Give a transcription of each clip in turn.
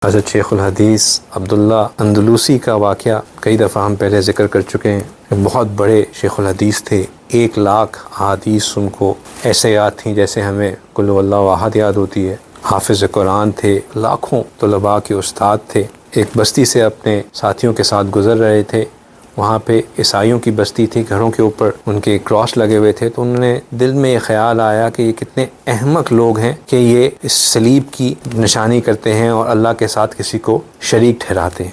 حضرت شیخ الحدیث عبداللہ اندلوسی کا واقعہ کئی دفعہ ہم پہلے ذکر کر چکے ہیں۔ بہت بڑے شیخ الحدیث تھے، 1,00,000 احادیث ان کو ایسے یاد تھیں جیسے ہمیں قل هو اللہ احد یاد ہوتی ہے۔ حافظ قرآن تھے، لاکھوں طلباء کے استاد تھے۔ ایک بستی سے اپنے ساتھیوں کے ساتھ گزر رہے تھے، وہاں پہ عیسائیوں کی بستی تھی، گھروں کے اوپر ان کے کراس لگے ہوئے تھے، تو انہوں نے دل میں یہ خیال آیا کہ یہ کتنے احمق لوگ ہیں کہ یہ اس صلیب کی نشانی کرتے ہیں اور اللہ کے ساتھ کسی کو شریک ٹھہراتے ہیں۔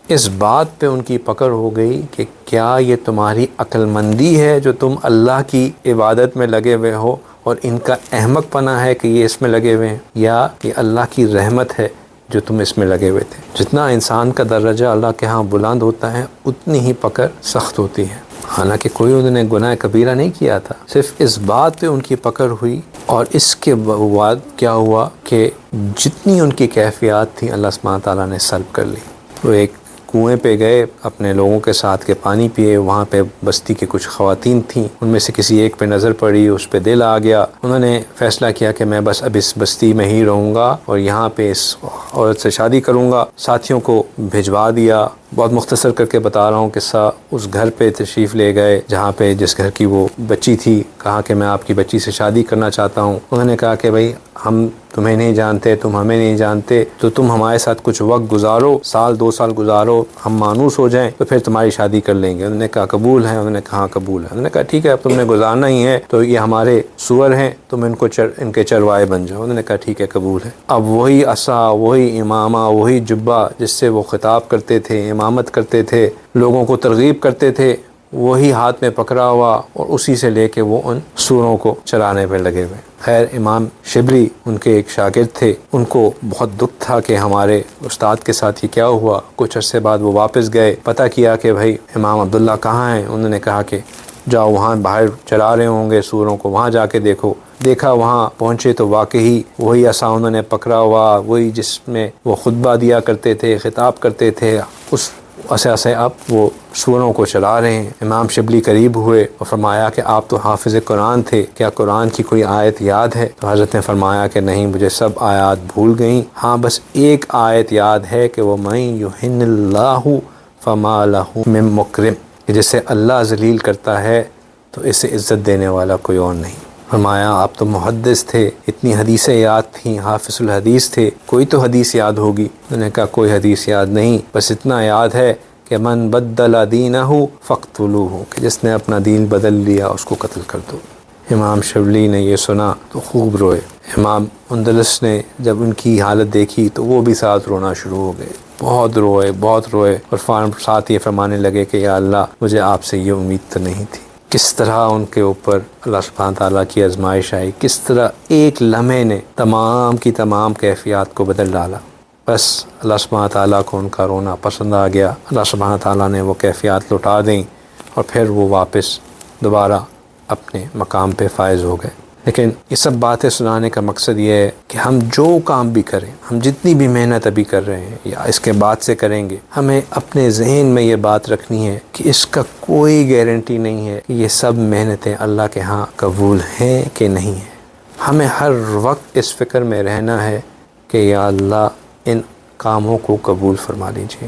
اس بات پہ ان کی پکڑ ہو گئی کہ کیا یہ تمہاری عقل مندی ہے جو تم اللہ کی عبادت میں لگے ہوئے ہو، اور ان کا احمق پنا ہے کہ یہ اس میں لگے ہوئے ہیں، یا کہ اللہ کی رحمت ہے جو تم اس میں لگے ہوئے تھے۔ جتنا انسان کا درجہ اللہ کے ہاں بلند ہوتا ہے اتنی ہی پکڑ سخت ہوتی ہے۔ حالانکہ کوئی انہوں نے گناہ کبیرہ نہیں کیا تھا، صرف اس بات پہ ان کی پکڑ ہوئی، اور اس کے بعد کیا ہوا کہ جتنی ان کی کیفیات تھیں اللہ سبحانہ تعالیٰ نے سلب کر لی۔ وہ ایک کنویں پہ گئے اپنے لوگوں کے ساتھ کے پانی پیے، وہاں پہ بستی کے کچھ خواتین تھیں، ان میں سے کسی ایک پہ نظر پڑی، اس پہ دل آ گیا، انہوں نے فیصلہ کیا کہ میں بس اب اس بستی میں ہی رہوں گا اور یہاں پہ اس عورت سے شادی کروں گا۔ ساتھیوں کو بھجوا دیا۔ بہت مختصر کر کے بتا رہا ہوں قصہ۔ اس گھر پہ تشریف لے گئے جہاں پہ جس گھر کی وہ بچی تھی، کہا کہ میں آپ کی بچی سے شادی کرنا چاہتا ہوں۔ انہوں نے کہا کہ بھائی ہم تمہیں نہیں جانتے، تم ہمیں نہیں جانتے، تو تم ہمارے ساتھ کچھ وقت گزارو، 1-2 سال گزارو، ہم مانوس ہو جائیں تو پھر تمہاری شادی کر لیں گے۔ انہوں نے کہا قبول ہے؟ انہوں نے کہا قبول ہے۔ انہوں نے کہا ٹھیک ہے، اب تم نے گزارنا ہی ہے تو یہ ہمارے سور ہیں، تم ان کے چروائے بن جاؤ۔ انہوں نے کہا ٹھیک ہے قبول ہے۔ اب وہی عصا، وہی امامہ، وہی جبہ جس سے وہ خطاب کرتے تھے، امامت کرتے تھے، لوگوں کو ترغیب کرتے تھے، وہی ہاتھ میں پکڑا ہوا، اور اسی سے لے کے وہ ان سوروں کو چرانے پہ لگے ہوئے۔ خیر امام شبلی ان کے ایک شاگرد تھے، ان کو بہت دکھ تھا کہ ہمارے استاد کے ساتھ یہ کیا ہوا۔ کچھ عرصے بعد وہ واپس گئے، پتہ کیا کہ بھائی امام عبداللہ کہاں ہیں۔ انہوں نے کہا کہ جاؤ وہاں باہر چرا رہے ہوں گے سوروں کو، وہاں جا کے دیکھو۔ دیکھا، وہاں پہنچے تو واقعی وہی عصا انہوں نے پکڑا ہوا، وہی جس میں وہ خطبہ دیا کرتے تھے، خطاب کرتے تھے، اس عصا سے اب وہ سوروں کو چلا رہے ہیں۔ امام شبلی قریب ہوئے اور فرمایا کہ آپ تو حافظ قرآن تھے، کیا قرآن کی کوئی آیت یاد ہے؟ تو حضرت نے فرمایا کہ نہیں، مجھے سب آیات بھول گئیں، ہاں بس ایک آیت یاد ہے کہ وَمَن يُهِنِ اللَّهُ فَمَا لَهُ مِن مُكْرِمٍ، کہ جسے اللہ ذلیل کرتا ہے تو اسے عزت دینے والا کوئی اور نہیں۔ فرمایا آپ تو محدث تھے، اتنی حدیثیں یاد تھیں، حافظ الحدیث تھے، کوئی تو حدیث یاد ہوگی۔ انہوں نے کہا کوئی حدیث یاد نہیں، بس اتنا یاد ہے کہ من بدل دینہ فاقتلوہ، کہ جس نے اپنا دین بدل لیا اس کو قتل کر دو۔ امام شبلی نے یہ سنا تو خوب روئے۔ امام اندلس نے جب ان کی حالت دیکھی تو وہ بھی ساتھ رونا شروع ہو گئے، بہت روئے، اور ساتھ یہ فرمانے لگے کہ یا اللہ مجھے آپ سے یہ امید تو نہیں تھی۔ کس طرح ان کے اوپر اللہ سبحانہ تعالیٰ کی آزمائش آئی، کس طرح ایک لمحے نے تمام کی تمام کیفیات کو بدل ڈالا۔ بس اللہ سبحانہ تعالیٰ کو ان کا رونا پسند آ گیا، اللہ سبحانہ تعالیٰ نے وہ کیفیات لوٹا دیں، اور پھر وہ واپس دوبارہ اپنے مقام پہ فائز ہو گئے۔ لیکن یہ سب باتیں سنانے کا مقصد یہ ہے کہ ہم جو کام بھی کریں، ہم جتنی بھی محنت ابھی کر رہے ہیں یا اس کے بعد سے کریں گے، ہمیں اپنے ذہن میں یہ بات رکھنی ہے کہ اس کا کوئی گارنٹی نہیں ہے کہ یہ سب محنتیں اللہ کے ہاں قبول ہیں کہ نہیں ہیں۔ ہمیں ہر وقت اس فکر میں رہنا ہے کہ یا اللہ ان کاموں کو قبول فرما لیجیے۔